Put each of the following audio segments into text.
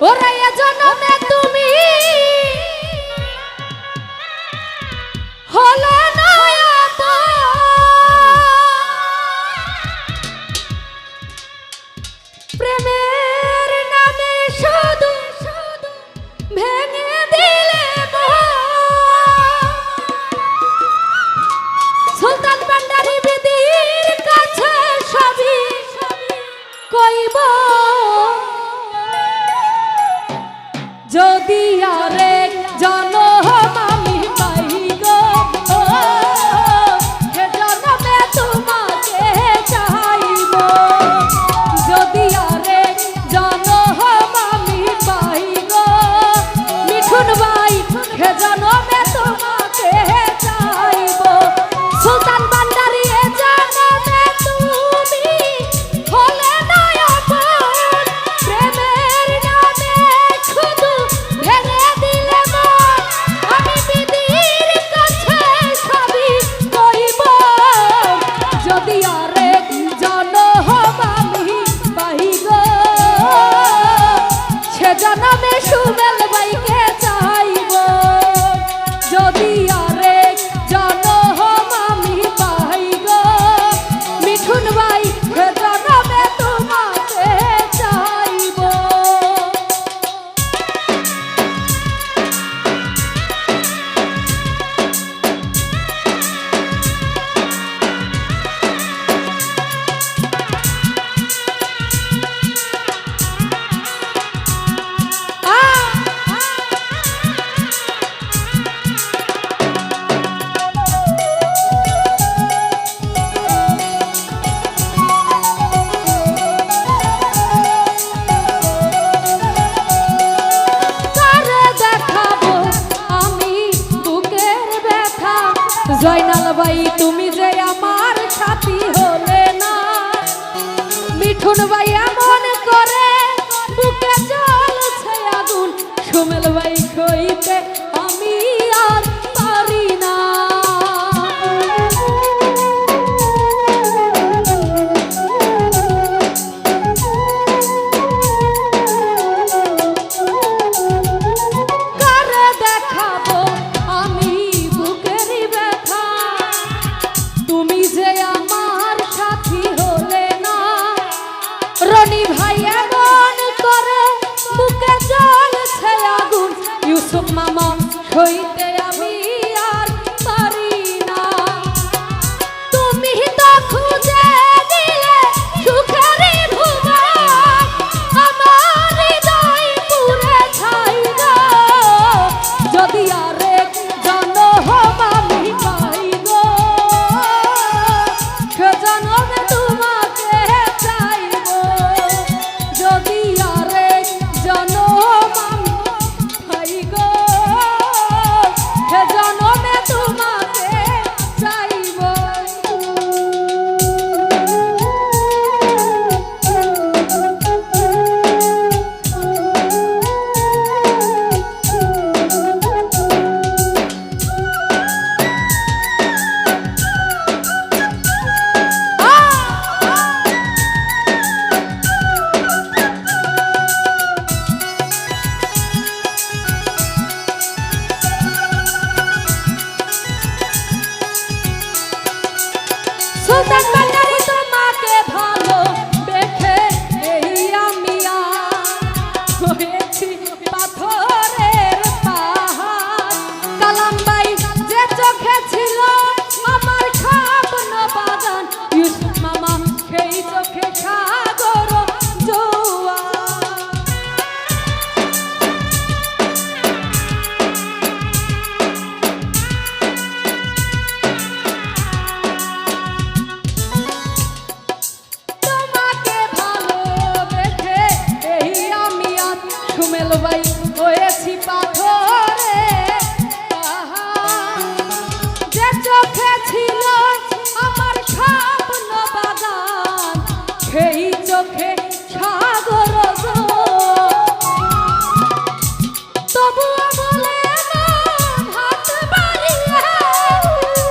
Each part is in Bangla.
ওরে এ জন্মে তুমি হলে না প্রেমের নামে শুধু ভেঙে দিলে সুলতান ভান্ডারী বিধির কাছে সবই কইব যদি আরেক জনম আমি পাই গো হে জনমে তোমাকে চাইব যদি আরেক জনম আমি পাই গো মিঠুন ভাই হে জনমে তোমাকে চাইব সুলতান ভান্ডারী এ জনমে তুমি হলে না আপন প্রেমের নামে শুধু ভেঙে দিলে মন আমি বিধির কাছে সবই কইব যদি আরেক জনম আমি পাই গো সে জনমে সুমেল ভাইকে চাইব যদি আরেক জনম আমি পাই গো মিঠুন ভাই সে জনমে তোমাকে চাইব জয়নাল ভাই তুমি যে আমার সাথী হলে না মিঠুন ভাই এমন করে বুকে জ্বলছে আগুন সুমেল ভাই কইতে আমি আর পারি না কারে দেখাবো আমি বুকের ব্যথা তুমি যে আমার সাথী হলে না রনি ভাই এমন করে বুকে জ্বলছে আগুন ইউসুফ মামা হইতে আমি আর পারি না তুমি তো খুঁজে দিলে সুখের ঘুমান আমার হৃদয় পুরে ছাই গো যদি আরেক জনম আমি পাই গো সে জনমে তোমাকে চাইব যদি আরেক জনম আমি পাই গো সে জনমে তোমাকে চাইব সুলতান ভান্ডারী তোমাকে ভালো দেখে এই আমি হয়েছি পাথরের পাহাড় কালাম ভাই যে চোখে ছিল আমার খাবন বাগান ইউসুফ মামা সেই চোখে সাগর জোয়ার তোমাকে ভালোবেসে এই আমি আজ সুমেল ভাই হয়েছি পাথরে যে চোখে ছিল আমার স্বপ্ন বাগান সেই চোখে সাগর তবুও বলে মন হাত বাড়িয়ে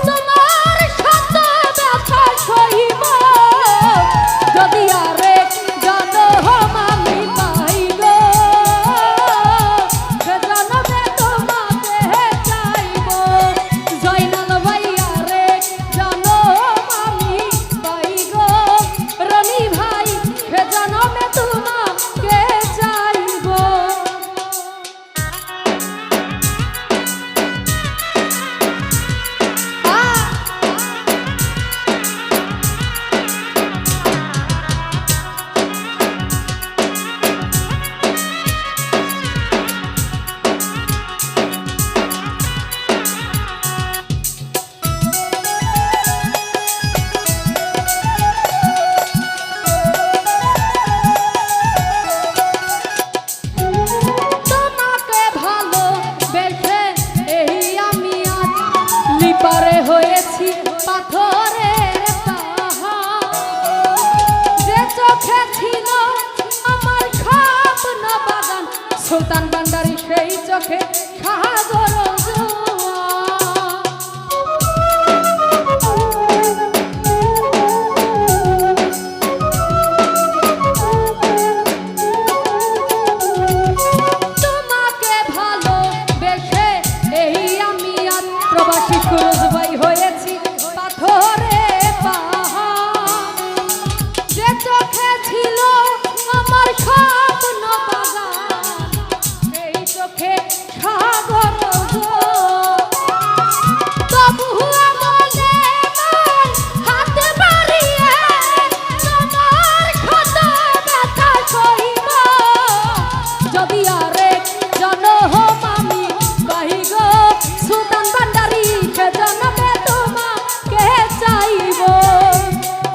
তোমার শত ব্যথা সইব যদি আরেক জনম আমি পাই গো সুলতান ভান্ডারী সেই চোখে সাগর তোমাকে ভালোবেসে এই আমি আর প্রবাসী সুরজ ভাই হয়েছি পাথরে পাহাড়। যে চোখে ছিল আমার স্বপ্ন বাগান সেই চোখে সাগর তবু আমলে আমার হাতে বাড়িয়ে তোমার ক্ষত ব্যথা সইব যদি আরেক জনম আমি পাই গো সুলতান ভান্ডারী সে জনমে তোমাকে চাইব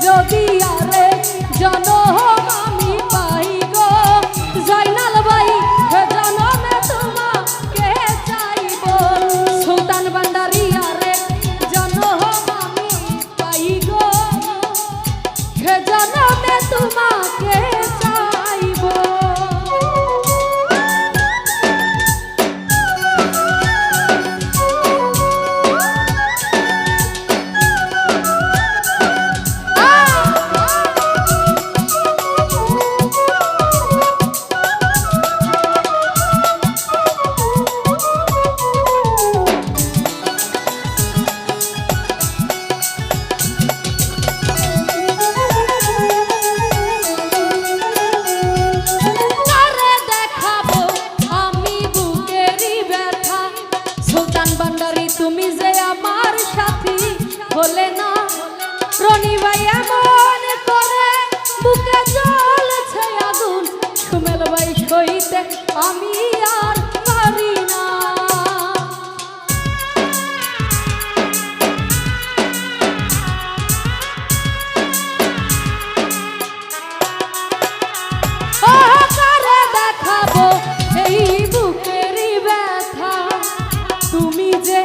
যদি আরেক জনম আমি পাই গো জয়নাল ভাই সে জনমে তোমাকে চাইব সুলতান ভান্ডারী আরেক জনম আমি পাই গো সে জনমে তোমাকে চাইব। কারে দেখাবো আমি বুকেরই ব্যথা সুলতান ভান্ডারী তুমি যে আমার সাথী হলে না রনি ভাই এমন করে বুকে জ্বলছে আগুন সুমেল ভাই সইতে আমি আর পারি না ও কারে দেখাবো এই বুকেরই ব্যথা তুমি যে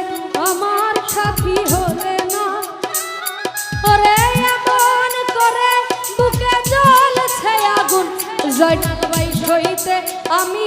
আমার সাথী হলে না ওরে এমন করে বুকে জ্বলছে আগুন জয়নাল ভাই সইতে আমি